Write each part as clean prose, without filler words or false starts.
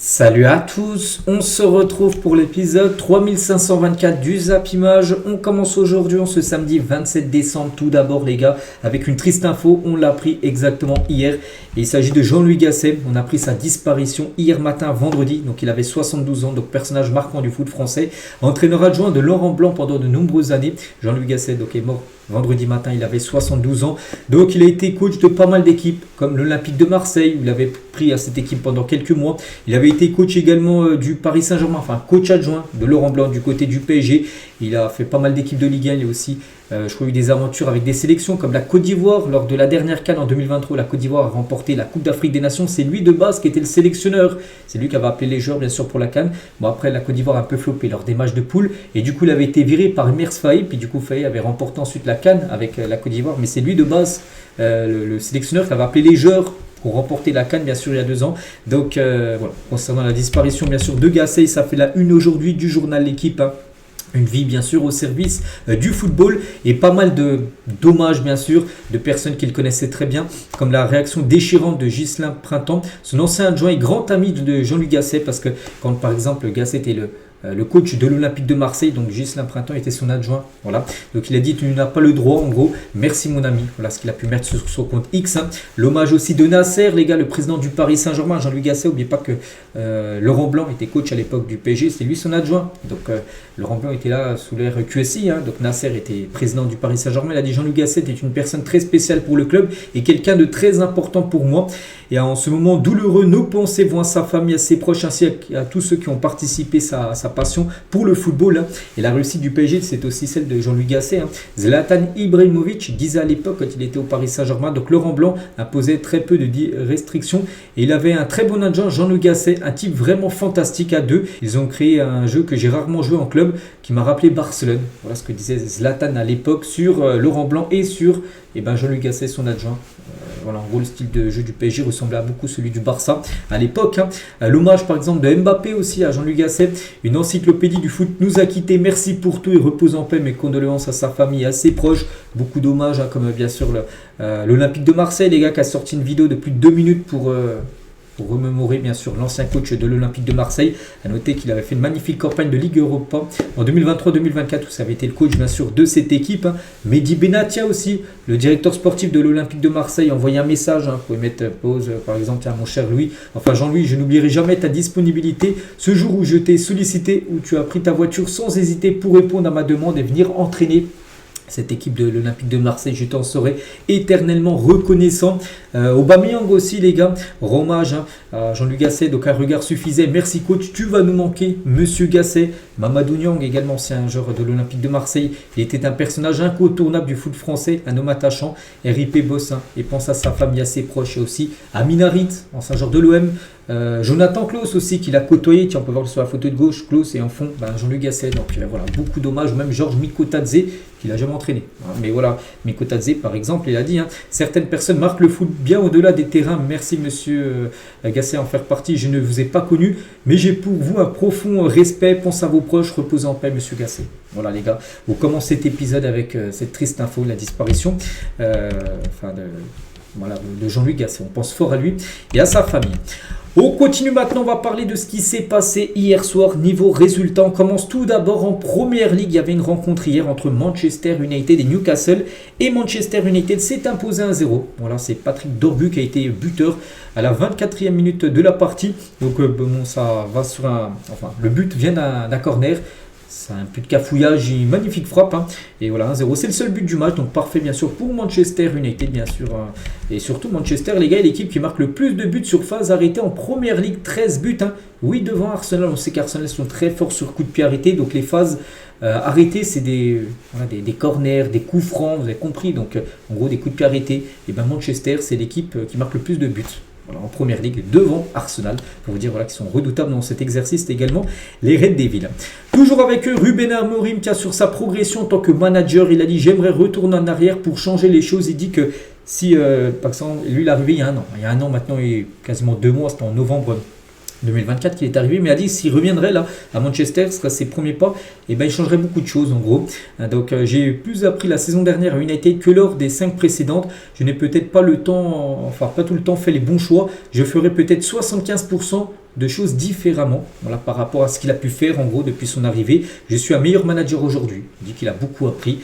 Salut à tous, on se retrouve pour l'épisode 3524 du Zap Image. On commence aujourd'hui, ce samedi 27 décembre, tout d'abord les gars, avec une triste info, on l'a appris exactement hier. Et il s'agit de Jean-Louis Gasset, on a appris sa disparition hier matin, vendredi, donc il avait 72 ans, donc personnage marquant du foot français. Entraîneur adjoint de Laurent Blanc pendant de nombreuses années, Jean-Louis Gasset donc, est mort vendredi matin, il avait 72 ans. Donc il a été coach de pas mal d'équipes, comme l'Olympique de Marseille, où il avait pris à cette équipe pendant quelques mois. Il avait été coach également du Paris Saint-Germain, enfin coach adjoint de Laurent Blanc du côté du PSG. Il a fait pas mal d'équipes de Ligue 1, il a aussi, je crois, eu des aventures avec des sélections comme la Côte d'Ivoire. Lors de la dernière CAN en 2023, la Côte d'Ivoire a remporté la Coupe d'Afrique des Nations. C'est lui de base qui était le sélectionneur. C'est lui qui avait appelé les joueurs, bien sûr, pour la CAN. Bon, après, la Côte d'Ivoire a un peu floppé lors des matchs de poule. Et du coup, il avait été viré par Mers Faye. Puis du coup, Faye avait remporté ensuite la CAN avec la Côte d'Ivoire. Mais c'est lui de base, le sélectionneur qui avait appelé les joueurs pour remporter la CAN, bien sûr, il y a 2 ans. Donc, voilà. Concernant la disparition, bien sûr, de Gasset, ça fait la une aujourd'hui du journal L'Équipe, hein. Une vie bien sûr au service du football et pas mal de dommages bien sûr de personnes qu'il connaissait très bien, comme la réaction déchirante de Ghislain Printemps, son ancien adjoint et grand ami de Jean-Louis Gasset, parce que quand par exemple Gasset était le coach de l'Olympique de Marseille, donc Ghislain Printemps était son adjoint. Voilà. Donc il a dit: tu n'as pas le droit, en gros, merci mon ami. Voilà ce qu'il a pu mettre sur son compte X, hein. L'hommage aussi de Nasser, les gars, le président du Paris Saint-Germain, Jean-Louis Gasset. N'oubliez pas que Laurent Blanc était coach à l'époque du PSG, c'est lui son adjoint. Donc Laurent Blanc était là sous l'ère QSI, hein. Donc Nasser était président du Paris Saint-Germain. Il a dit: Jean-Louis Gasset est une personne très spéciale pour le club et quelqu'un de très important pour moi. Et en ce moment douloureux, nos pensées vont à sa famille, à ses proches, ainsi à tous ceux qui ont participé à sa passion pour le football, hein. Et la réussite du PSG, c'est aussi celle de Jean-Louis Gasset, hein. Zlatan Ibrahimovic disait à l'époque, quand il était au Paris Saint-Germain, donc Laurent Blanc imposait très peu de restrictions. Et il avait un très bon adjoint, Jean-Louis Gasset, un type vraiment fantastique à deux. Ils ont créé un jeu que j'ai rarement joué en club, qui m'a rappelé Barcelone. Voilà ce que disait Zlatan à l'époque sur Laurent Blanc et sur Jean-Louis Gasset, son adjoint. Voilà, en gros, le style de jeu du PSG ressemblait à beaucoup celui du Barça à l'époque, hein. L'hommage par exemple de Mbappé aussi à Jean-Louis Gasset, une encyclopédie du foot nous a quittés, merci pour tout et repose en paix, mes condoléances à sa famille et à ses proches. Beaucoup d'hommages, hein, comme bien sûr l'Olympique de Marseille, les gars, qui a sorti une vidéo de plus de 2 minutes pour remémorer bien sûr l'ancien coach de l'Olympique de Marseille. A noter qu'il avait fait une magnifique campagne de Ligue Europa en 2023-2024, où ça avait été le coach bien sûr de cette équipe, hein. Mehdi Benatia aussi, le directeur sportif de l'Olympique de Marseille, a envoyé un message, hein. Vous pouvez mettre pause par exemple: tiens mon cher Louis, enfin Jean-Louis, je n'oublierai jamais ta disponibilité ce jour où je t'ai sollicité, où tu as pris ta voiture sans hésiter pour répondre à ma demande et venir entraîner cette équipe de l'Olympique de Marseille. Je t'en serai éternellement reconnaissant. Aubameyang aussi, les gars, hommage, hein, à Jean-Louis Gasset. Donc un regard suffisait, merci coach, tu vas nous manquer monsieur Gasset. Mamadou Niang également, c'est un joueur de l'Olympique de Marseille. Il était un personnage incontournable du foot français, un homme attachant. RIP boss, hein, et pense à sa famille, à ses proches, et aussi à Minarit, ancien joueur de l'OM. Jonathan Klaus aussi, qu'il a côtoyé, tiens, on peut voir sur la photo de gauche, Klaus, et en fond Jean-Louis Gasset. Donc voilà, beaucoup d'hommages, même Georges Mikotadze, qu'il n'a jamais entraîné, hein. Mais voilà, Mikotadze par exemple, il a dit, hein, certaines personnes marquent le foot bien au-delà des terrains. Merci monsieur Gasset en faire partie. Je ne vous ai pas connu, mais j'ai pour vous un profond respect. Pense à vos proches, reposez en paix monsieur Gasset. Voilà les gars, on commence cet épisode avec cette triste info, la disparition de Jean-Louis Gasset. On pense fort à lui et à sa famille. On continue maintenant, on va parler de ce qui s'est passé hier soir niveau résultat. On commence tout d'abord en Première Ligue. Il y avait une rencontre hier entre Manchester United et Newcastle. Et Manchester United s'est imposé 1-0. Voilà, c'est Patrick Dorgu qui a été buteur à la 24e minute de la partie. Donc ça va sur le but vient d'un corner. C'est un but de cafouillage, une magnifique frappe, hein. Et voilà, 1-0. C'est le seul but du match, donc parfait bien sûr pour Manchester United, bien sûr. Et surtout Manchester, les gars, est l'équipe qui marque le plus de buts sur phase arrêtée en Première Ligue, 13 buts, hein. Oui, devant Arsenal. On sait qu'Arsenal sont très forts sur coups de pied arrêtés, donc les phases arrêtées, c'est des corners, des coups francs, vous avez compris. Donc en gros, des coups de pied arrêtés. Et bien Manchester, c'est l'équipe qui marque le plus de buts. Voilà, en Première Ligue, devant Arsenal, pour vous dire voilà, qu'ils sont redoutables dans cet exercice, également les Red Devils. Toujours avec eux, Ruben Amorim, qui a sur sa progression en tant que manager, il a dit: j'aimerais retourner en arrière pour changer les choses. Il dit que si, par exemple, lui il est arrivé il y a 1 an, maintenant, et quasiment 2 mois, c'était en novembre 2024 qu'il est arrivé, mais il a dit que s'il reviendrait là à Manchester, ce serait ses premiers pas, et ben il changerait beaucoup de choses en gros. Donc j'ai plus appris la saison dernière à United que lors des 5 précédentes. Je n'ai peut-être pas le temps, pas tout le temps fait les bons choix. Je ferai peut-être 75% de choses différemment, voilà, par rapport à ce qu'il a pu faire en gros depuis son arrivée. Je suis un meilleur manager aujourd'hui. Il dit qu'il a beaucoup appris,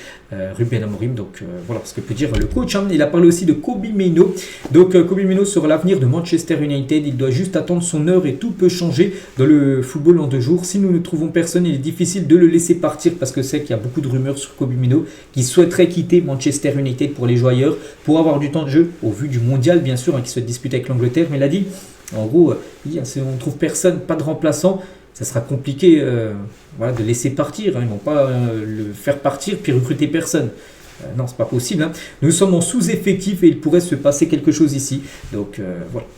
Ruben Amorim. Donc voilà ce que peut dire le coach. Il a parlé aussi de Kobbie Mainoo. Donc Kobbie Mainoo sera l'avenir de Manchester United. Il doit juste attendre son heure et tout peut changer dans le football en 2 jours. Si nous ne trouvons personne, il est difficile de le laisser partir parce que c'est qu'il y a beaucoup de rumeurs sur Kobbie Mainoo qui souhaiterait quitter Manchester United pour les jouer ailleurs, pour avoir du temps de jeu au vu du mondial bien sûr, qui se dispute avec l'Angleterre. Mais il a dit, en gros, si on ne trouve personne, pas de remplaçant, ça sera compliqué de laisser partir. Ils ne vont pas le faire partir puis recruter personne. Non, c'est pas possible. Nous sommes en sous-effectif et il pourrait se passer quelque chose ici. Donc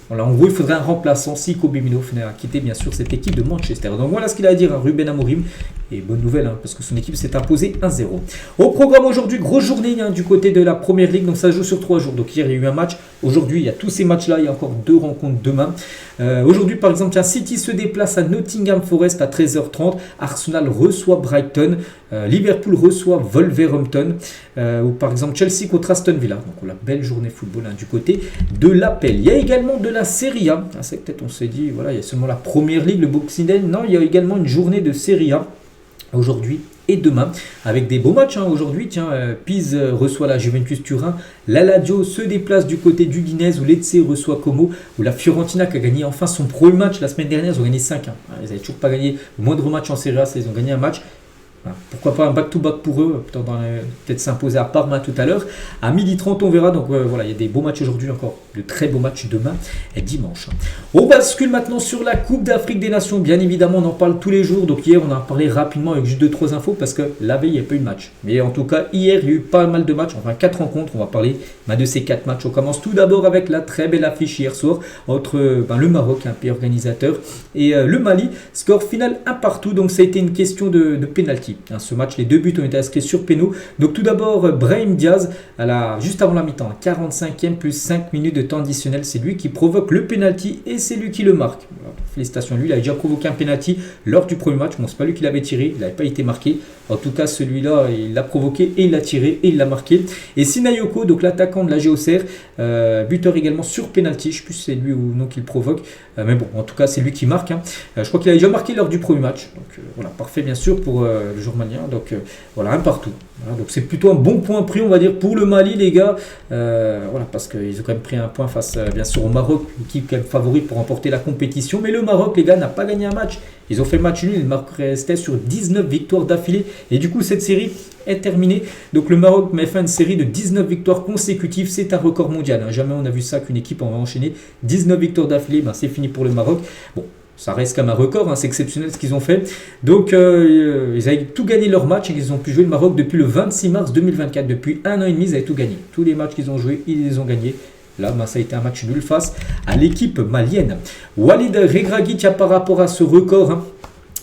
voilà. En gros, il faudrait un remplaçant si Kobbie Mainoo venait à quitter bien sûr cette équipe de Manchester. Donc voilà ce qu'il a à dire à Ruben Amorim. Et bonne nouvelle parce que son équipe s'est imposée 1-0. Au programme aujourd'hui, grosse journée du côté de la Première Ligue. Donc ça joue sur 3 jours. Donc hier il y a eu un match. Aujourd'hui il y a tous ces matchs-là. Il y a encore 2 rencontres demain. Aujourd'hui par exemple, City se déplace à Nottingham Forest à 13h30. Arsenal reçoit Brighton. Liverpool reçoit Wolverhampton. Ou par exemple Chelsea contre Aston Villa. Donc la belle journée football du côté de l'Appel. Il y a également de la Serie A. C'est peut-être on s'est dit, voilà, il y a seulement la Première Ligue, le Boxing Day. Non, il y a également une journée de Serie A aujourd'hui et demain avec des beaux matchs. Aujourd'hui, Pise reçoit la Juventus Turin, la Lazio se déplace du côté du d'Udinese où Lecce reçoit Como, où la Fiorentina qui a gagné enfin son premier match la semaine dernière. Ils ont gagné 5-1. Ils n'avaient toujours pas gagné le moindre match en Serie A, ils ont gagné un match. Pourquoi pas un back-to-back pour eux, peut-être s'imposer à Parma tout à l'heure. À 12h30, on verra. Donc voilà, il y a des beaux matchs aujourd'hui encore, de très beaux matchs demain et dimanche. On bascule maintenant sur la Coupe d'Afrique des Nations. Bien évidemment, on en parle tous les jours. Donc hier, on en a parlé rapidement avec juste 2-3 infos parce que la veille, il n'y a pas eu de match. Mais en tout cas, hier, il y a eu pas mal de matchs, enfin 4 rencontres. On va parler de ces 4 matchs. On commence tout d'abord avec la très belle affiche hier soir entre le Maroc, un pays organisateur, et le Mali. Score final 1-1. Donc ça a été une question de pénalty. Ce match, les 2 buts ont été inscrits sur péno. Donc tout d'abord, Brahim Diaz, juste avant la mi-temps, 45e plus 5 minutes de temps additionnel. C'est lui qui provoque le pénalty et c'est lui qui le marque. Voilà, félicitations à lui, il a déjà provoqué un pénalty lors du premier match. Bon, c'est pas lui qui l'avait tiré, il n'avait pas été marqué. En tout cas, celui-là, il l'a provoqué et il l'a tiré et il l'a marqué. Et Sinayoko, donc l'attaquant de la Géocère, buteur également sur pénalty. Je ne sais plus si c'est lui ou non qui le provoque. Mais bon, en tout cas, c'est lui qui marque. Je crois qu'il avait déjà marqué lors du premier match. Donc voilà, parfait bien sûr pour le joueur malien. Donc voilà, 1-1. Voilà, donc c'est plutôt un bon point pris, on va dire, pour le Mali, les gars. Voilà, parce qu'ils ont quand même pris un point face, bien sûr, au Maroc, l'équipe quand même favorite pour remporter la compétition. Mais le Maroc, les gars, n'a pas gagné un match. Ils ont fait le match nul, le Maroc restait sur 19 victoires d'affilée. Et du coup, cette série est terminée. Donc le Maroc met fin à une série de 19 victoires consécutives. C'est un record mondial. Jamais on a vu ça qu'une équipe en va enchaîner 19 victoires d'affilée. C'est fini pour le Maroc. Bon, ça reste comme un record, c'est exceptionnel ce qu'ils ont fait. Donc ils avaient tout gagné leur match et ils ont pu jouer le Maroc depuis le 26 mars 2024. Depuis 1 an et demi, ils avaient tout gagné. Tous les matchs qu'ils ont joués, ils les ont gagnés. Là, ça a été un match nul face à l'équipe malienne. Walid Regragui, par rapport à ce record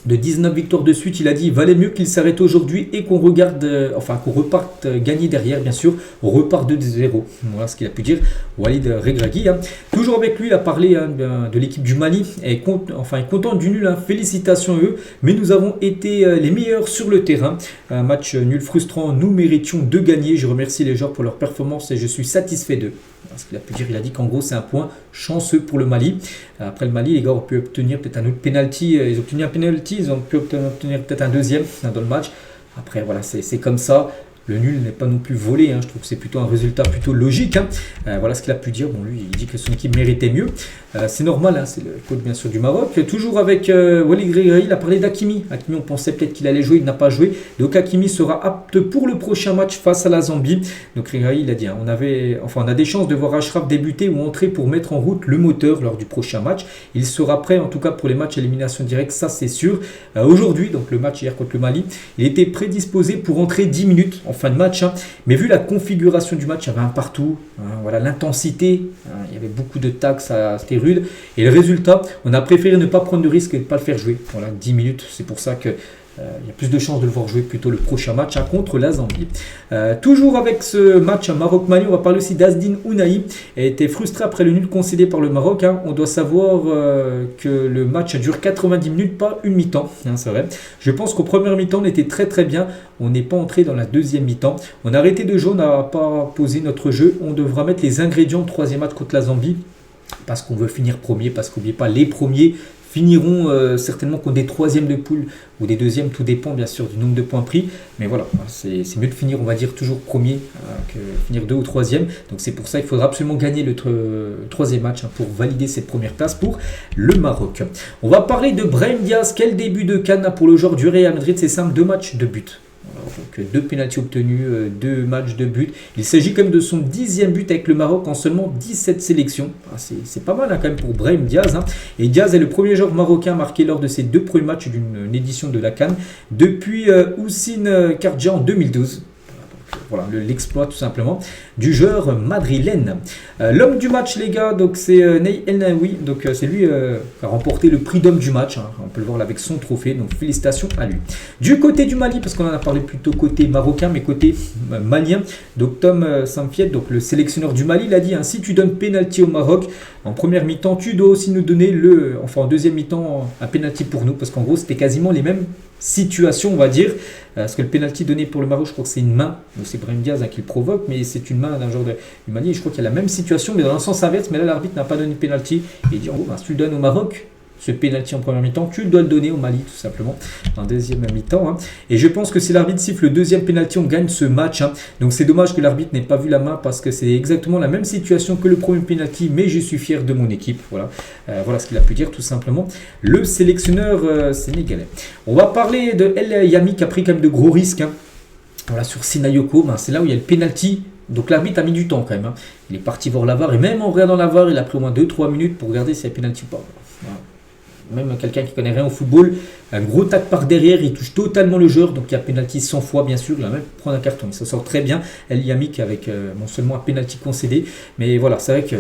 de 19 victoires de suite, il a dit il valait mieux qu'il s'arrête aujourd'hui et qu'on regarde, qu'on reparte gagner derrière, bien sûr. On repart de 0. Voilà ce qu'il a pu dire Walid Regragui. Toujours avec lui, il a parlé de l'équipe du Mali. Et est content du nul. Félicitations à eux. Mais nous avons été les meilleurs sur le terrain. Un match nul frustrant. Nous méritions de gagner. Je remercie les joueurs pour leur performance et je suis satisfait d'eux. Ce qu'il a pu dire, il a dit qu'en gros c'est un point chanceux pour le Mali. Après le Mali, les gars ont pu obtenir peut-être un autre penalty. Ils ont obtenu un penalty, ils ont pu obtenir peut-être un deuxième dans le match. Après voilà, c'est comme ça. Le nul n'est pas non plus volé, je trouve que c'est plutôt un résultat plutôt logique. Voilà ce qu'il a pu dire. Bon, lui, il dit que son équipe méritait mieux. C'est normal, c'est le coach bien sûr du Maroc. Toujours avec Walid Regragui, il a parlé d'Hakimi. Hakimi, on pensait peut-être qu'il allait jouer, il n'a pas joué. Donc Hakimi sera apte pour le prochain match face à la Zambie. Donc Regragui, il a dit, on a des chances de voir Achraf débuter ou entrer pour mettre en route le moteur lors du prochain match. Il sera prêt en tout cas pour les matchs élimination directe, ça c'est sûr. Aujourd'hui, donc le match hier contre le Mali, il était prédisposé pour entrer 10 minutes en fin de match, mais vu la configuration du match, il y avait un partout, voilà l'intensité, il y avait beaucoup de tags, c'était rude, et le résultat, on a préféré ne pas prendre de risque et ne pas le faire jouer. Voilà, 10 minutes, c'est pour ça que il y a plus de chances de le voir jouer plutôt le prochain match contre la Zambie. Toujours avec ce match Maroc-Mali, on va parler aussi d'Azdine Ounahi. Elle était frustrée après le nul concédé par le Maroc. On doit savoir que le match dure 90 minutes, pas une mi-temps. C'est vrai. Je pense qu'au premier mi-temps, on était très très bien. On n'est pas entré dans la deuxième mi-temps. On a arrêté de jouer, on n'a pas posé notre jeu. On devra mettre les ingrédients au troisième match contre la Zambie. Parce qu'on veut finir premier, parce qu'oubliez pas, les premiers finiront certainement contre des troisièmes de poule ou des deuxièmes, tout dépend bien sûr du nombre de points pris. Mais voilà, c'est mieux de finir, on va dire, toujours premier que finir 2 ou 3e. Donc c'est pour ça qu'il faudra absolument gagner le troisième match pour valider cette première place pour le Maroc. On va parler de Brahim Diaz. Quel début de CAN pour le joueur du Real Madrid, c'est simple, 2 matchs, 2 buts. Donc 2 pénaltys obtenus, 2 matchs de but. Il s'agit quand même de son 10e but avec le Maroc en seulement 17 sélections. C'est pas mal quand même pour Brahim Diaz. Et Diaz est le premier joueur marocain marqué lors de ses 2 premiers matchs d'une édition de la CAN depuis Houssine Kardja en 2012. Voilà l'exploit tout simplement du joueur madrilène. L'homme du match les gars, donc c'est Ney El Naoui, donc c'est lui qui a remporté le prix d'homme du match, on peut le voir là avec son trophée, donc félicitations à lui. Du côté du Mali, parce qu'on en a parlé plutôt côté marocain, mais côté malien, donc Tom Samfiet, donc le sélectionneur du Mali, il a dit si tu donnes pénalty au Maroc en première mi-temps, tu dois aussi nous donner en deuxième mi-temps un pénalty pour nous, parce qu'en gros c'était quasiment les mêmes situations on va dire, parce que le pénalty donné pour le Maroc, je crois que c'est une main, donc c'est Brahim Diaz qui le provoque, mais c'est une main d'un joueur du Mali, je crois qu'il y a la même situation mais dans le sens inverse, mais là l'arbitre n'a pas donné de pénalty et il dit en gros si tu le donnes au Maroc, ce pénalty en première mi-temps, tu dois le donner au Mali tout simplement en deuxième mi-temps. Et je pense que si l'arbitre siffle le deuxième pénalty, on gagne ce match. Donc c'est dommage que l'arbitre n'ait pas vu la main parce que c'est exactement la même situation que le premier pénalty, mais je suis fier de mon équipe. Voilà, voilà ce qu'il a pu dire tout simplement le sélectionneur sénégalais. On va parler de El Yami qui a pris quand même de gros risques. Voilà, sur Sinayoko, c'est là où il y a le pénalty. Donc l'arbitre a mis du temps quand même. Il est parti voir la VAR et même en regardant la VAR, il a pris au moins 2-3 minutes pour regarder s'il y a pénalty ou pas. Voilà. Même quelqu'un qui connaît rien au football, un gros tac par derrière, il touche totalement le joueur, donc il y a pénalty 100 fois bien sûr, il va même prendre un carton, il s'en sort très bien. El Yamik avec seulement un pénalty concédé, mais voilà, c'est vrai que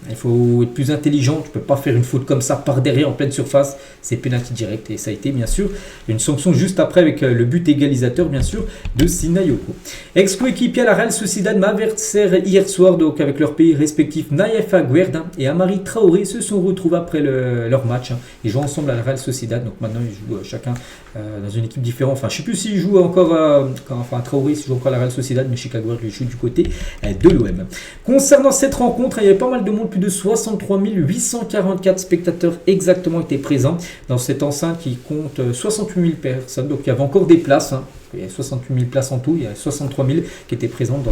il faut être plus intelligent, tu ne peux pas faire une faute comme ça par derrière en pleine surface, c'est pénalty direct et ça a été bien sûr une sanction juste après avec le but égalisateur bien sûr de Sinayoko. Ex-coéquipier à la Real Sociedad, ma adversaire hier soir donc avec leurs pays respectifs, Naïef Aguerd et Amari Traoré se sont retrouvés après leur match. Ils jouent ensemble à la Real Sociedad, donc maintenant ils jouent chacun dans une équipe différente. Enfin je ne sais plus s'ils jouent encore, Traoré s'il joue encore à la Real Sociedad, mais Chicago Aguerd joue du côté de l'OM. Concernant cette rencontre, il y avait pas mal de monde. Plus de 63 844 spectateurs exactement étaient présents dans cette enceinte qui compte 68 000 personnes. Donc il y avait encore des places. Il y a 68 000 places en tout. Il y a 63 000 qui étaient présentes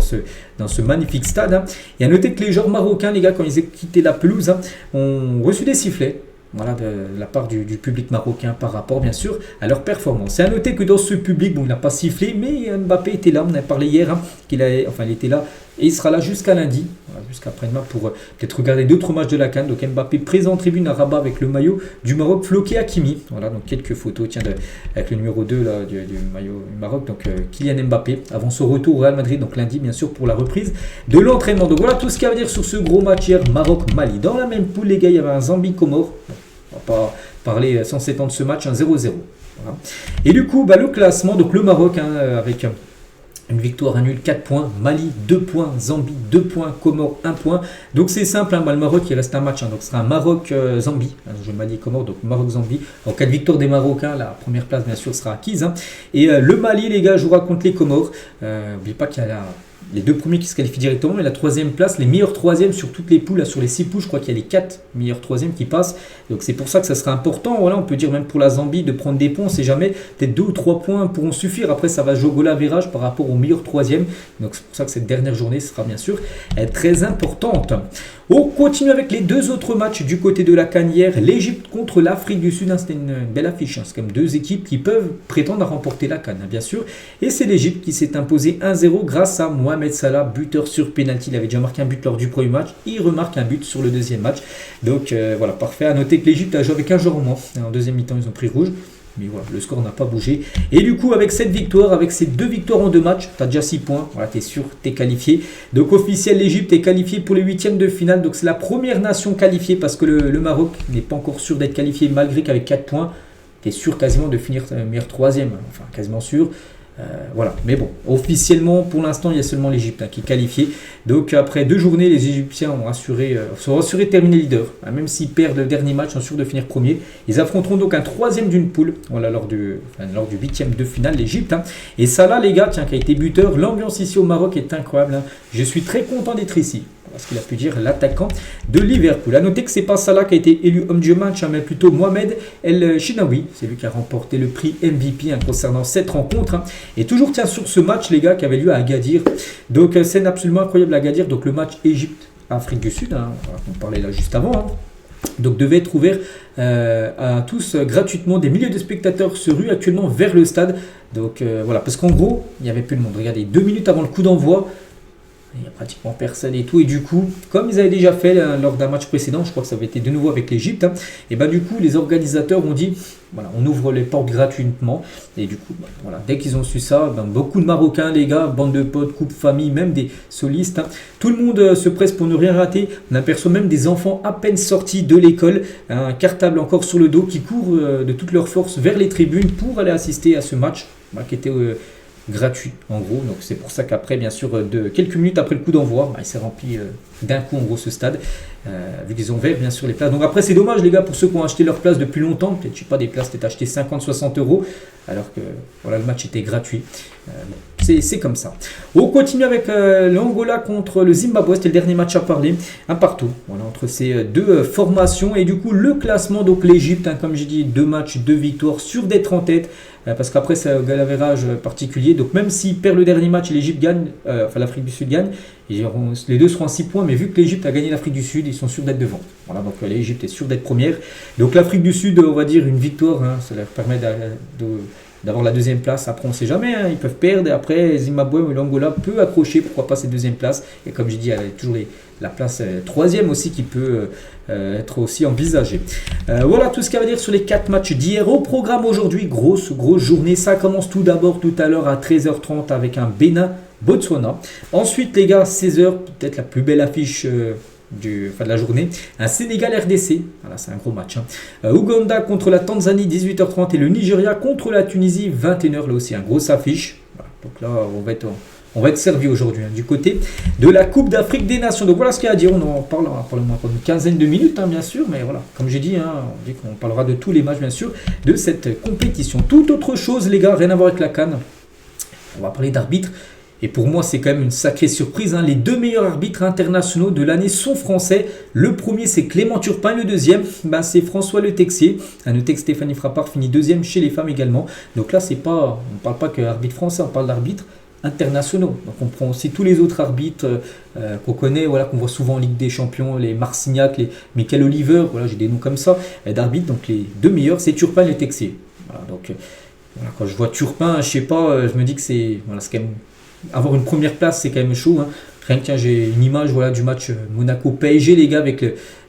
dans ce magnifique stade. Et à noter que les joueurs marocains, les gars, quand ils ont quitté la pelouse, ont reçu des sifflets. Voilà, de la part du public marocain par rapport bien sûr à leur performance. C'est à noter que dans ce public, il n'a pas sifflé, mais Mbappé était là, on a parlé hier, il était là et il sera là jusqu'à lundi, jusqu'à après-demain pour peut-être regarder d'autres matchs de la CAN. Donc Mbappé présent en tribune à Rabat avec le maillot du Maroc floqué Hakimi. Voilà, donc quelques photos avec le numéro 2 là, du maillot du Maroc, donc Kylian Mbappé avant son retour au Real Madrid, donc lundi bien sûr pour la reprise de l'entraînement. Donc voilà tout ce qu'il y a à dire sur ce gros match hier Maroc-Mali. Dans la même poule les gars, il y avait un Zambie-Comore. On va pas parler sans s'étendre de ce match, 0-0. Voilà. Et du coup, le classement, donc le Maroc avec une victoire, un nul, 4 points. Mali, 2 points. Zambie, 2 points. Comores, 1 point. Donc c'est simple, le Maroc, il reste un match. Donc ce sera un Maroc-Zambie. Je Mali et Comores, donc Maroc-Zambie. En cas de victoire des Marocains, la première place, bien sûr, sera acquise. Et le Mali, les gars, jouera contre les Comores. N'oubliez pas qu'il y a les 2 premiers qui se qualifient directement et la 3e place, les meilleurs 3e sur toutes les poules, sur les 6 poules, je crois qu'il y a les 4 meilleurs 3e qui passent. Donc c'est pour ça que ça sera important. Voilà, on peut dire même pour la Zambie de prendre des points, on ne sait jamais. Peut-être 2 ou 3 points pourront suffire. Après, ça va jouer au l'avérage par rapport aux meilleurs 3e. Donc c'est pour ça que cette dernière journée sera bien sûr très importante. On continue avec les 2 autres matchs du côté de la CAN hier. L'Égypte contre l'Afrique du Sud, c'était une belle affiche. C'est comme 2 équipes qui peuvent prétendre à remporter la CAN, bien sûr. Et c'est l'Égypte qui s'est imposé 1-0 grâce à Mohamed Salah, buteur sur pénalty. Il avait déjà marqué un but lors du premier match. Il remarque un but sur le deuxième match. Donc voilà, parfait. À noter que l'Égypte a joué avec un joueur en moins. En deuxième mi-temps, ils ont pris rouge. Mais voilà, le score n'a pas bougé. Et du coup, avec cette victoire, avec ces 2 victoires en 2 matchs, tu as déjà 6 points. Voilà, tu es sûr, tu es qualifié. Donc officiel, l'Égypte est qualifiée pour les 8e de finale. Donc c'est la première nation qualifiée parce que le Maroc n'est pas encore sûr d'être qualifié malgré qu'avec 4 points, tu es sûr quasiment de finir meilleur 3e. Enfin, quasiment sûr. Voilà, mais bon, officiellement pour l'instant il y a seulement l'Égypte qui est qualifiée. Donc après 2 journées, les Égyptiens sont rassurés de terminer leader. Même s'ils perdent le dernier match, ils sont sûrs de finir premier. Ils affronteront donc un 3e d'une poule, voilà, lors du 8e de finale, l'Égypte. Et ça là les gars, qui a été buteur, l'ambiance ici au Maroc est incroyable. Je suis très content d'être ici. Voilà ce qu'il a pu dire l'attaquant de Liverpool. A noter que c'est pas Salah qui a été élu homme du match, mais plutôt Mohamed El Chinaoui. C'est lui qui a remporté le prix MVP concernant cette rencontre. Et toujours tiens sur ce match les gars qui avait lieu à Agadir. Donc scène absolument incroyable à Agadir. Donc le match Égypte-Afrique du Sud, on parlait là juste avant. Donc devait être ouvert à tous gratuitement. Des milliers de spectateurs se ruent actuellement vers le stade. Donc voilà, parce qu'en gros, il n'y avait plus de monde. Regardez, 2 minutes avant le coup d'envoi, il n'y a pratiquement personne et tout. Et du coup, comme ils avaient déjà fait lors d'un match précédent, je crois que ça avait été de nouveau avec l'Égypte, et ben du coup, les organisateurs ont dit, voilà, on ouvre les portes gratuitement. Et du coup, voilà, dès qu'ils ont su ça, beaucoup de Marocains, les gars, bande de potes, couple, famille, même des solistes, tout le monde se presse pour ne rien rater. On aperçoit même des enfants à peine sortis de l'école, un cartable encore sur le dos, qui courent de toute leur force vers les tribunes pour aller assister à ce match qui était gratuit en gros. Donc c'est pour ça qu'après, bien sûr, de quelques minutes après le coup d'envoi, il s'est rempli d'un coup en gros ce stade, vu qu'ils ont ouvert bien sûr les places. Donc après c'est dommage les gars pour ceux qui ont acheté leurs places depuis longtemps, peut-être je sais pas, des places peut-être achetées 50-60 euros alors que voilà, le match était gratuit. C'est comme ça. On continue avec l'Angola contre le Zimbabwe, c'était le dernier match à parler, un partout voilà, entre ces deux formations. Et du coup le classement, donc l'Égypte, comme j'ai dit, 2 matchs, 2 victoires, sûr d'être en tête, parce qu'après c'est un galavérage particulier. Donc même s'il perd le dernier match et l'Égypte gagne, enfin l'Afrique du Sud gagne, les deux seront à 6 points, mais vu que l'Égypte a gagné l'Afrique du Sud, ils sont sûrs d'être devant. Voilà, donc l'Égypte est sûre d'être première. Donc l'Afrique du Sud, on va dire une victoire, ça leur permet d'avoir la deuxième place. Après on ne sait jamais, ils peuvent perdre. Et après Zimbabwe ou l'Angola peut accrocher, pourquoi pas, cette deuxième place. Et comme j'ai dit, il y a toujours la place troisième aussi qui peut être aussi envisagée. Voilà tout ce qu'il y a à dire sur les 4 matchs d'hier. Au programme aujourd'hui, grosse journée. Ça commence tout d'abord tout à l'heure à 13h30 avec un Bénin-Botswana. Ensuite les gars, 16h, peut-être la plus belle affiche de la journée, un Sénégal-RDC, voilà, c'est un gros match. Ouganda contre la Tanzanie, 18h30, et le Nigeria contre la Tunisie, 21h, là aussi un gros affiche. Voilà, donc là on va être servi aujourd'hui du côté de la Coupe d'Afrique des Nations. Donc voilà ce qu'il y a à dire. On en parle pendant une quinzaine de minutes, bien sûr, mais voilà, comme j'ai dit, on dit qu'on parlera de tous les matchs, bien sûr, de cette compétition. Toute autre chose, les gars, rien à voir avec la CAN. On va parler d'arbitre. Et pour moi, c'est quand même une sacrée surprise. Les 2 meilleurs arbitres internationaux de l'année sont français. Le premier, c'est Clément Turpin. Le deuxième, c'est François Le Texier. À noter que Stéphanie Frappard finit 2e chez les femmes également. Donc là, on ne parle pas que arbitre français, on parle d'arbitres internationaux. Donc on prend aussi tous les autres arbitres qu'on connaît, voilà, qu'on voit souvent en Ligue des Champions, les Marcignac, les Michael Oliver, voilà, j'ai des noms comme ça, d'arbitres. Donc les 2 meilleurs, c'est Turpin et Le Texier. Voilà, donc voilà, quand je vois Turpin, je sais pas, je me dis que c'est quand même... Avoir une première place, c'est quand même chaud. Rien que j'ai une image du match Monaco-PSG, les gars, avec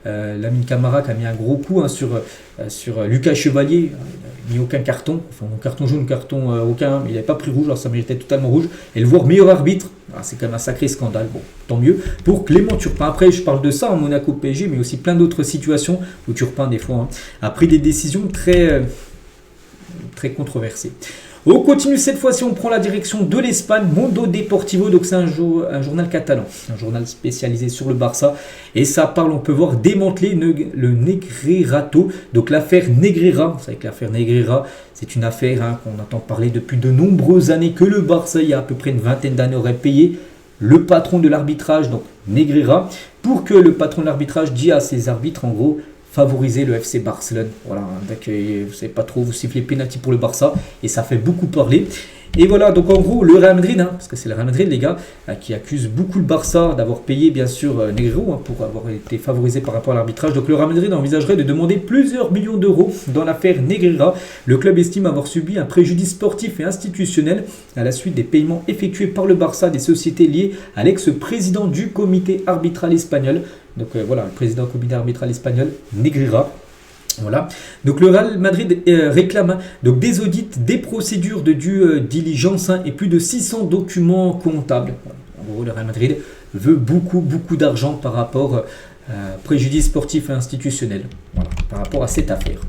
Lamine Camara qui a mis un gros coup sur Lucas Chevalier. Il n'a mis aucun carton, enfin carton jaune, carton aucun, mais il n'avait pas pris rouge, alors ça méritait totalement rouge. Et le voir meilleur arbitre, c'est quand même un sacré scandale. Bon, tant mieux pour Clément Turpin. Après, je parle de ça en Monaco-PSG, mais aussi plein d'autres situations où Turpin, des fois, a pris des décisions très très controversées. On continue cette fois-ci, on prend la direction de l'Espagne, Mundo Deportivo, donc c'est un journal catalan, un journal spécialisé sur le Barça, et ça parle, on peut voir, démanteler le Negreirato, donc l'affaire Negreira. Vous savez que l'affaire Negreira, c'est une affaire qu'on entend parler depuis de nombreuses années, que le Barça, il y a à peu près une vingtaine d'années, aurait payé le patron de l'arbitrage, donc Negreira, pour que le patron de l'arbitrage dise à ses arbitres, en gros, favoriser le FC Barcelone. Voilà, dès que vous ne savez pas trop, vous sifflez penalty pour le Barça et ça fait beaucoup parler. Et voilà, donc en gros, le Real Madrid, parce que c'est le Real Madrid, les gars, qui accuse beaucoup le Barça d'avoir payé, bien sûr, Negreiro pour avoir été favorisé par rapport à l'arbitrage. Donc le Real Madrid envisagerait de demander plusieurs millions d'euros dans l'affaire Negreira. Le club estime avoir subi un préjudice sportif et institutionnel à la suite des paiements effectués par le Barça des sociétés liées à l'ex-président du comité arbitral espagnol. Donc voilà, le président du comité arbitral espagnol, Negreira. Voilà. Donc le Real Madrid réclame donc des audits, des procédures de due diligence et plus de 600 documents comptables. En gros, le Real Madrid veut beaucoup d'argent par rapport préjudice sportif et institutionnel. Voilà, par rapport à cette affaire.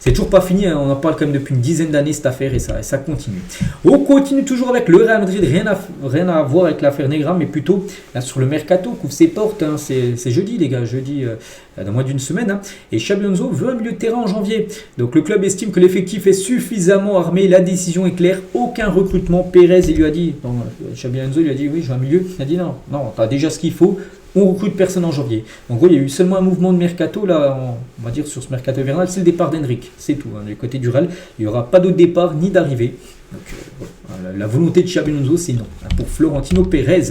C'est toujours pas fini, on en parle quand même depuis une dizaine d'années cette affaire et ça continue. On continue toujours avec le Real Madrid, rien à voir avec l'affaire Negreira, mais plutôt là, sur le mercato, couvre ses portes, c'est jeudi les gars, jeudi dans moins d'une semaine. Et Xabi Alonso veut un milieu de terrain en janvier. Donc le club estime que l'effectif est suffisamment armé, la décision est claire, aucun recrutement. Pérez il lui a dit, Xabi Alonso lui a dit oui je veux un milieu, il a dit non, tu as déjà ce qu'il faut. on recrute personne en janvier. En gros, il y a eu seulement un mouvement de mercato, là, on va dire sur ce mercato hivernal, c'est le départ d'Hendrick. C'est tout. Du côté du Real, il n'y aura pas d'autre départ ni d'arrivée. Donc, voilà. La volonté de Xabi Alonso, c'est non. Pour Florentino Pérez.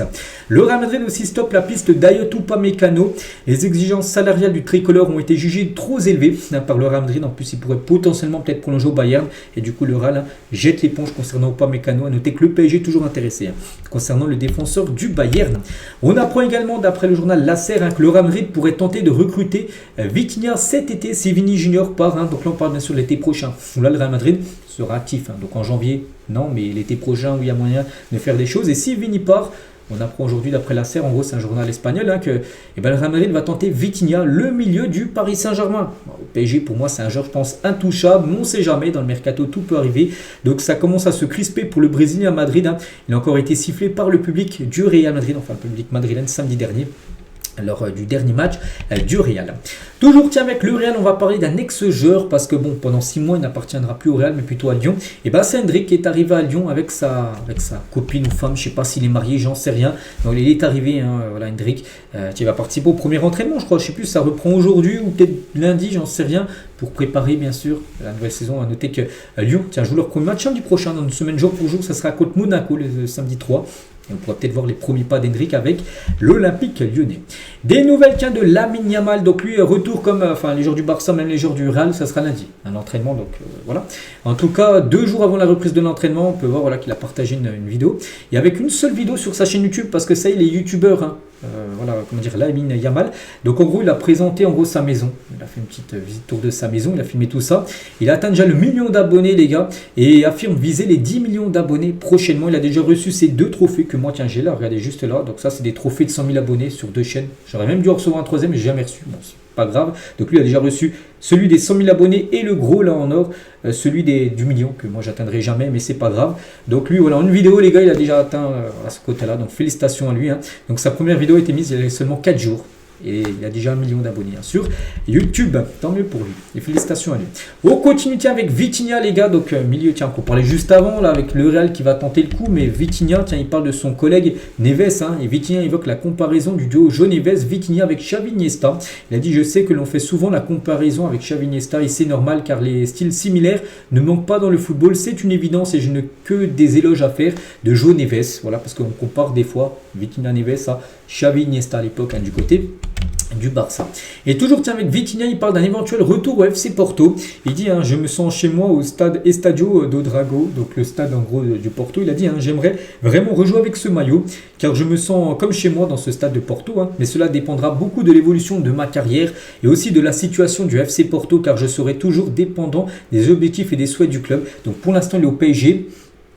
Le Real Madrid aussi stoppe la piste d'Ayotou Upamecano. Les exigences salariales du tricolore ont été jugées trop élevées par le Real Madrid. En plus, il pourrait potentiellement peut-être prolonger au Bayern. Et du coup, le Real jette l'éponge concernant Upamecano. À noter que le PSG est toujours intéressé concernant le défenseur du Bayern. On apprend également, d'après le journal L'Acer, que le Real Madrid pourrait tenter de recruter Vitinha cet été si Vini Junior part. Donc là, on parle bien sûr de l'été prochain. Là, le Real Madrid sera actif. Donc en janvier, non, mais l'été prochain, où il y a moyen de faire des choses. Et si Vini part, on apprend aujourd'hui, d'après L'Acer, en gros, c'est un journal espagnol, que le Real Madrid va tenter Vitinha, le milieu du Paris Saint-Germain. Le PSG, pour moi, c'est un joueur, je pense, intouchable. Mais on ne sait jamais, dans le mercato, tout peut arriver. Donc ça commence à se crisper pour le Brésilien à Madrid. Il a encore été sifflé par le public du Real Madrid, enfin le public madrilène, samedi dernier, lors du dernier match du Real. Toujours tiens, avec le Real, on va parler d'un ex-joueur parce que bon, pendant 6 mois, il n'appartiendra plus au Real mais plutôt à Lyon. Et c'est Hendrick qui est arrivé à Lyon avec sa copine ou femme, je sais pas s'il est marié, j'en sais rien. Donc il est arrivé, voilà, Hendrick, qui va participer au premier entraînement, je crois, je sais plus, ça reprend aujourd'hui ou peut-être lundi, j'en sais rien, pour préparer bien sûr la nouvelle saison. À noter que Lyon, joue leur premier match samedi prochain, dans une semaine jour pour jour, ça sera contre Monaco le samedi 3. Et on pourra peut-être voir les premiers pas d'Hendrick avec l'Olympique lyonnais. Des nouvelles de Lamine Yamal. Donc lui, retour comme les joueurs du Barça, même les joueurs du Real, ça sera lundi. Un entraînement, donc voilà. En tout cas, 2 jours avant la reprise de l'entraînement, on peut voir qu'il a partagé une vidéo. Et avec une seule vidéo sur sa chaîne YouTube, parce que ça, il est youtubeur. Lamine Yamal. Donc en gros, il a présenté sa maison. Il a fait une petite visite tour de sa maison, il a filmé tout ça. Il a atteint déjà le 1 million d'abonnés, les gars, et affirme viser les 10 millions d'abonnés prochainement. Il a déjà reçu ces 2 trophées que moi, j'ai là, regardez juste là. Donc ça, c'est des trophées de 100 000 abonnés sur 2 chaînes. J'aurais même dû en recevoir un 3e, mais j'ai jamais reçu. Bon, c'est pas grave. Donc lui a déjà reçu celui des 100 000 abonnés et le gros là en or, celui du million que moi j'atteindrai jamais, mais c'est pas grave. Donc lui, voilà, en une vidéo, les gars, il a déjà atteint à ce côté-là. Donc félicitations à lui. Donc sa première vidéo a été mise il y a seulement 4 jours. Et il a déjà 1 million d'abonnés sur YouTube. Tant mieux pour lui. Et félicitations à lui. On continue avec Vitinha, les gars. Donc milieu, qu'on parlait juste avant, là, avec le Real qui va tenter le coup. Mais Vitinha, il parle de son collègue Neves. Et Vitinha évoque la comparaison du duo Joe Neves-Vitinha avec Xavi Iniesta. Il a dit: je sais que l'on fait souvent la comparaison avec Xavi Iniesta. Et c'est normal car les styles similaires ne manquent pas dans le football. C'est une évidence et je n'ai que des éloges à faire de Joe Neves. Voilà, parce qu'on compare des fois Vitinha Neves à Xavi Iniesta à l'époque, du côté du Barça. Et toujours avec Vitinha, il parle d'un éventuel retour au FC Porto. Il dit: je me sens chez moi au stade Estadio do Dragão, donc le stade en gros du Porto. Il a dit: j'aimerais vraiment rejouer avec ce maillot car je me sens comme chez moi dans ce stade de Porto, mais cela dépendra beaucoup de l'évolution de ma carrière et aussi de la situation du FC Porto car je serai toujours dépendant des objectifs et des souhaits du club. Donc pour l'instant, il est au PSG.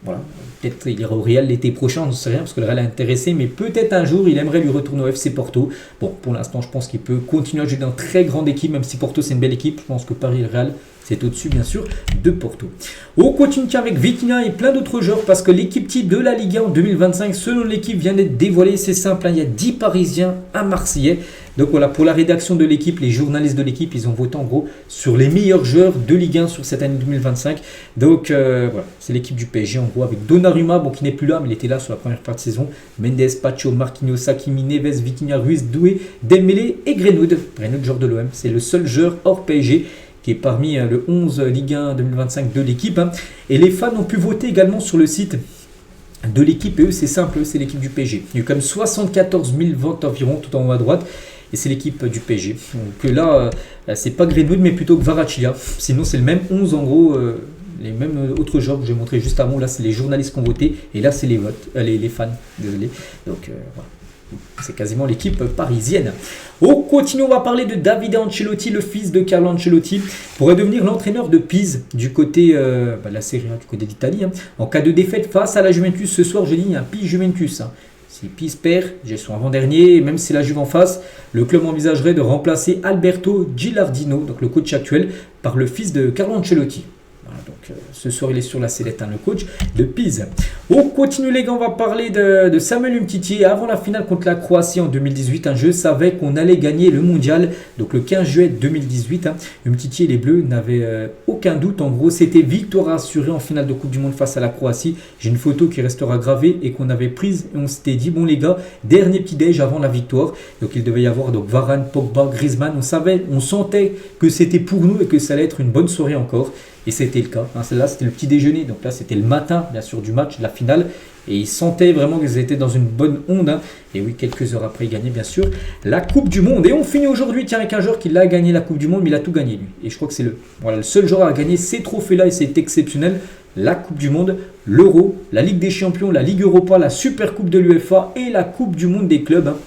Voilà. Peut-être il ira au Real l'été prochain, on ne sait rien parce que le Real est intéressé, mais peut-être un jour il aimerait lui retourner au FC Porto. Bon, pour l'instant, je pense qu'il peut continuer à jouer dans une très grande équipe, même si Porto c'est une belle équipe. Je pense que Paris et le Real, c'est au-dessus bien sûr de Porto. On continue avec Vitinha et plein d'autres joueurs parce que l'équipe type de la Ligue 1 en 2025, selon l'équipe, vient d'être dévoilée. C'est simple, il y a 10 Parisiens, un Marseillais. Donc voilà, pour la rédaction de l'équipe, les journalistes de l'équipe, ils ont voté en gros sur les meilleurs joueurs de Ligue 1 sur cette année 2025. Donc voilà, c'est l'équipe du PSG en gros avec Donnarumma, bon qui n'est plus là, mais il était là sur la première partie de saison. Mendes, Pacho, Marquinhos, Hakimi, Neves, Vitinha, Ruiz, Doué, Dembélé et Greenwood. Greenwood, joueur de l'OM, c'est le seul joueur hors PSG qui est parmi le 11 Ligue 1 2025 de l'équipe. Et les fans ont pu voter également sur le site de l'équipe. Et eux, c'est simple, c'est l'équipe du PSG. Il y a eu comme 74 000 votes environ tout en haut à droite. Et c'est l'équipe du PSG. Donc là, c'est pas Greenwood, mais plutôt Kvaratskhelia. Sinon, c'est le même 11 en gros. Les mêmes autres joueurs que j'ai montré juste avant. Là, c'est les journalistes qui ont voté. Et là, c'est les votes, les fans. Désolé. Donc voilà. C'est quasiment l'équipe parisienne. On continue, on va parler de Davide Ancelotti, le fils de Carlo Ancelotti, pourrait devenir l'entraîneur de Pise du côté de la Serie A, du côté d'Italie. En cas de défaite face à la Juventus ce soir, je dis il y a un Pise Juventus. Si Pise perd, j'ai son avant-dernier, même si la Juve en face, le club envisagerait de remplacer Alberto Gilardino, donc le coach actuel, par le fils de Carlo Ancelotti. Voilà, donc Ce soir, il est sur la sellette, hein, le coach de Pise. On continue les gars, on va parler de Samuel Umtiti. Avant la finale contre la Croatie en 2018, hein, je savais qu'on allait gagner le mondial. Donc le 15 juillet 2018, hein, Umtiti et les Bleus n'avaient aucun doute. En gros, c'était victoire assurée en finale de Coupe du Monde face à la Croatie. J'ai une photo qui restera gravée et qu'on avait prise. Et on s'était dit, bon les gars, dernier petit déj avant la victoire. Donc il devait y avoir donc Varane, Pogba, Griezmann. On sentait que c'était pour nous et que ça allait être une bonne soirée encore. Et c'était le cas. Hein. Là, c'était le petit déjeuner. Donc là, c'était le matin, bien sûr, du match, de la finale. Et ils sentaient vraiment qu'ils étaient dans une bonne onde. Hein. Et oui, quelques heures après, ils gagnaient, bien sûr, la Coupe du Monde. Et on finit aujourd'hui, tiens, avec un joueur qui a gagné la Coupe du Monde, mais il a tout gagné, lui. Et je crois que c'est le seul joueur à gagner ces trophées-là. Et c'est exceptionnel. La Coupe du Monde, l'Euro, la Ligue des Champions, la Ligue Europa, la Super Coupe de l'UEFA et la Coupe du Monde des clubs. Hein.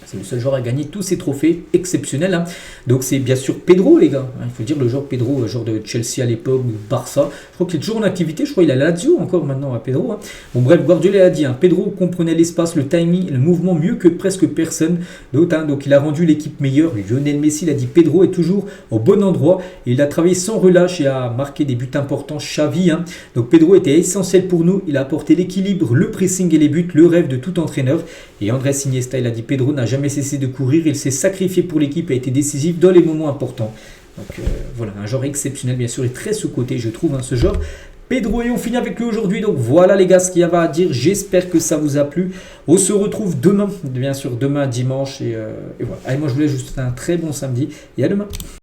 C'est le seul joueur à gagner tous ces trophées exceptionnels. Hein. Donc c'est bien sûr Pedro, les gars. Il faut dire le joueur Pedro, le joueur de Chelsea à l'époque, Barça. Je crois qu'il est toujours en activité. Je crois qu'il a la Lazio encore maintenant à Pedro. Hein. Bon bref, Guardiola a dit, hein, Pedro comprenait l'espace, le timing, le mouvement mieux que presque personne d'autre. Hein. Donc il a rendu l'équipe meilleure. Lionel Messi l'a dit, Pedro est toujours au bon endroit. Il a travaillé sans relâche et a marqué des buts importants. Xavi. Hein. Donc Pedro était essentiel pour nous. Il a apporté l'équilibre, le pressing et les buts, le rêve de tout entraîneur. Et Andrés Iniesta, il a dit, Pedro n'a jamais cessé de courir, il s'est sacrifié pour l'équipe et a été décisif dans les moments importants. Donc voilà, un joueur exceptionnel bien sûr et très sous-coté je trouve, hein, ce joueur. Pedro, et on finit avec lui aujourd'hui. Donc voilà les gars ce qu'il y avait à dire, j'espère que ça vous a plu. On se retrouve demain, bien sûr demain dimanche et voilà. Allez, moi je vous laisse juste un très bon samedi et à demain.